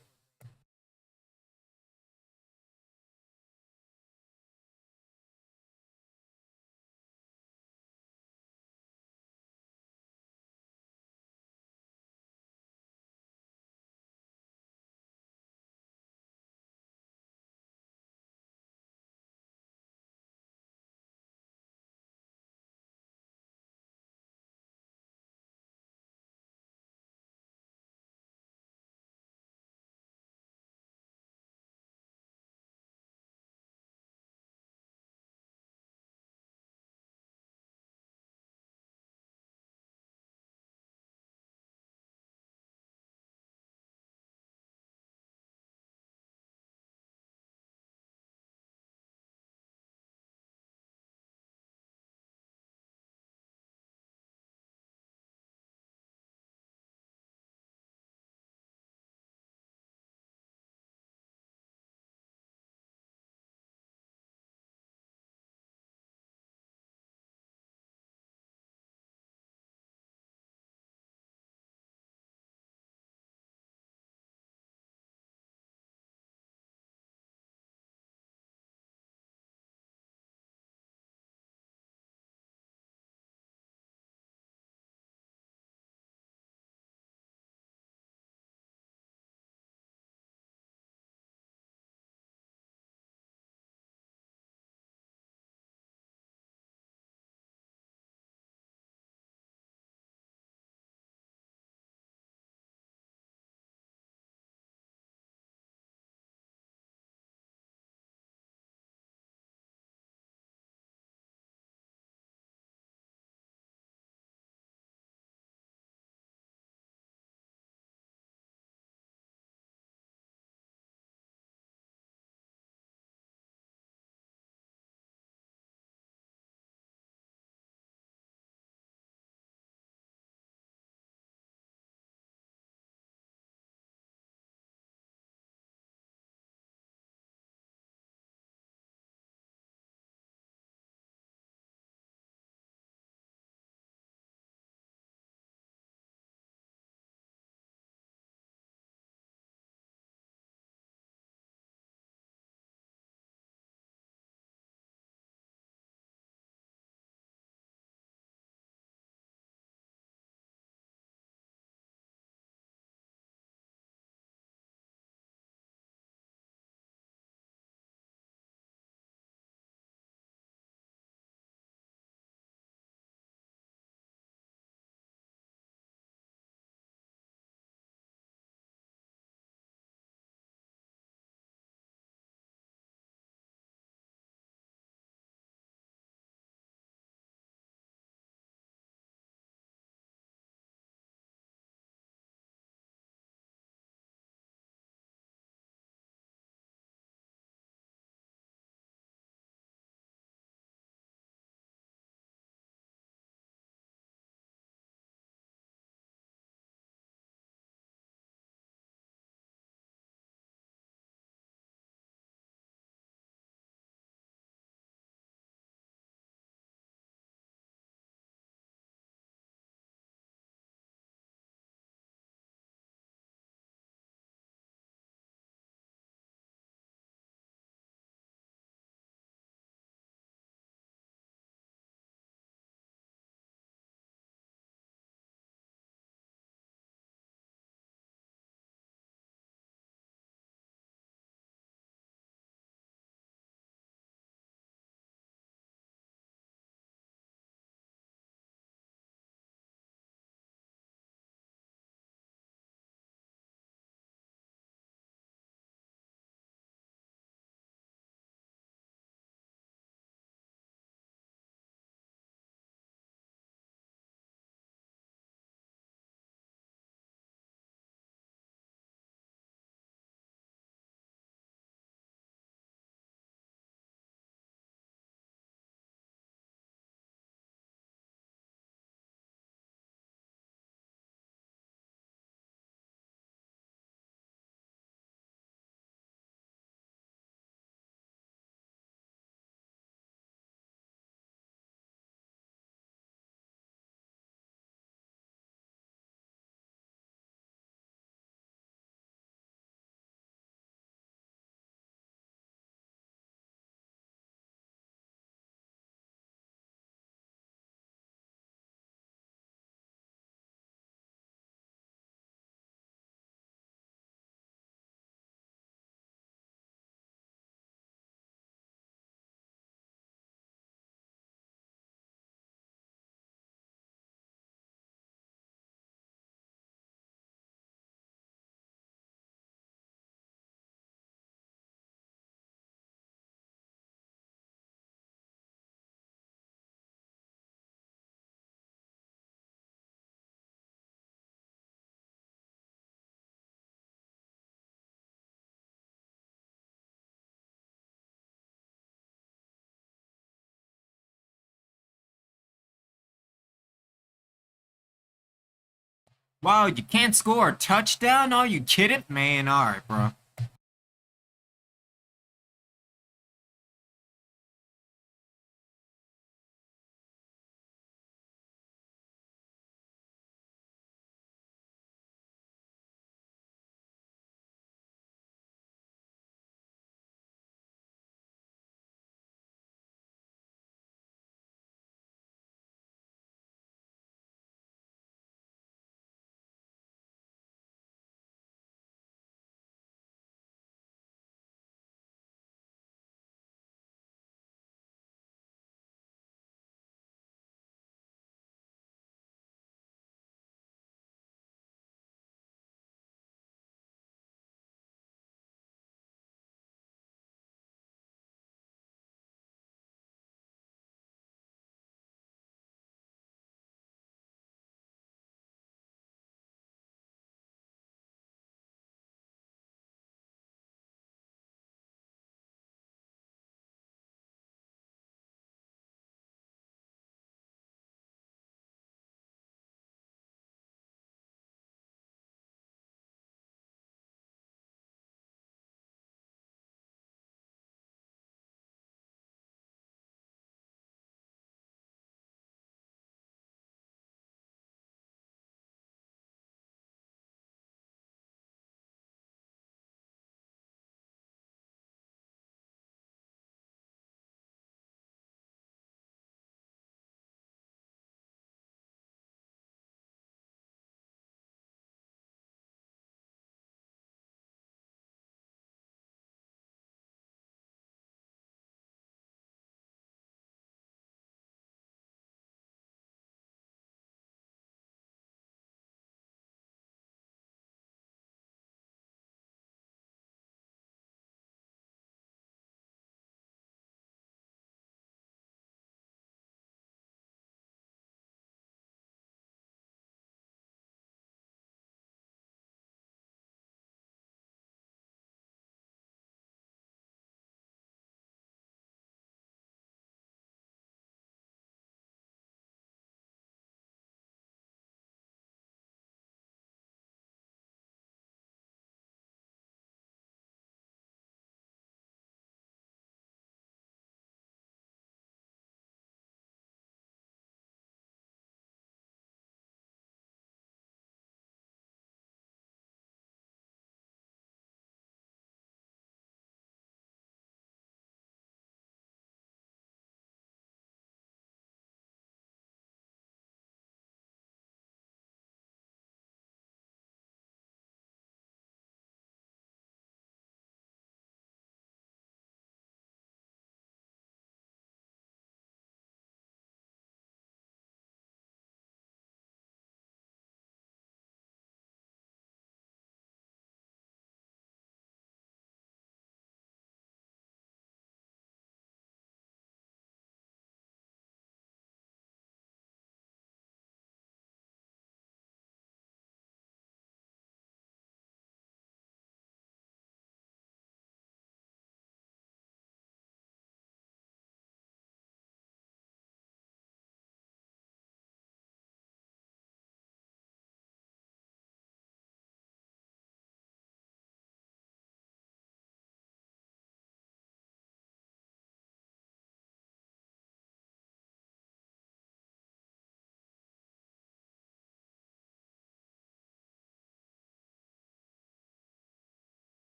Wow, you can't score a touchdown? Are you kidding? Man, alright, bro.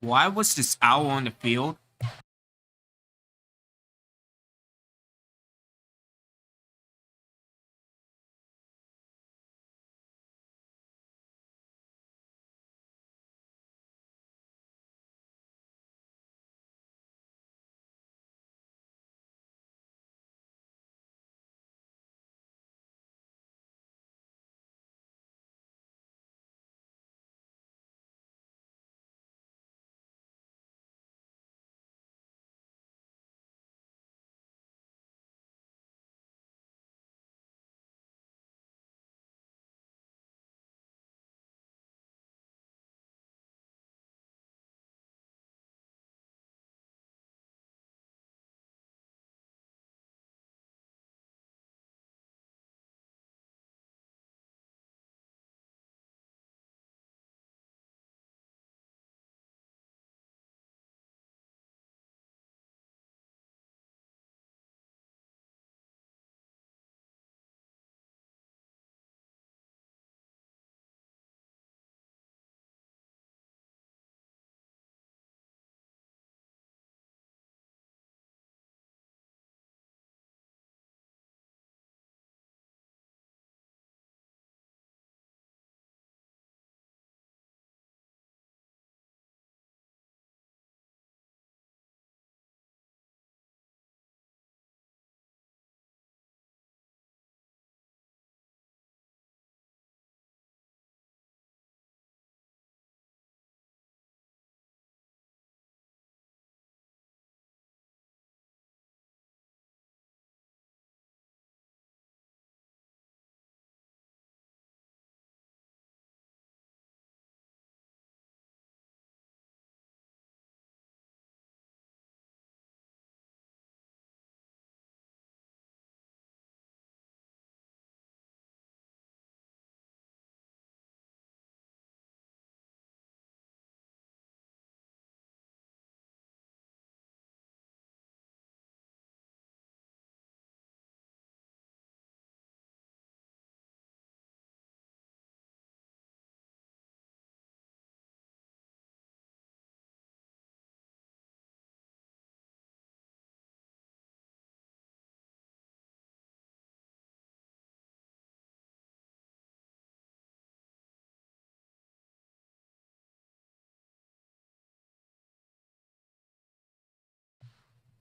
Why was this owl on the field?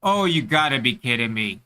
Oh, you gotta be kidding me.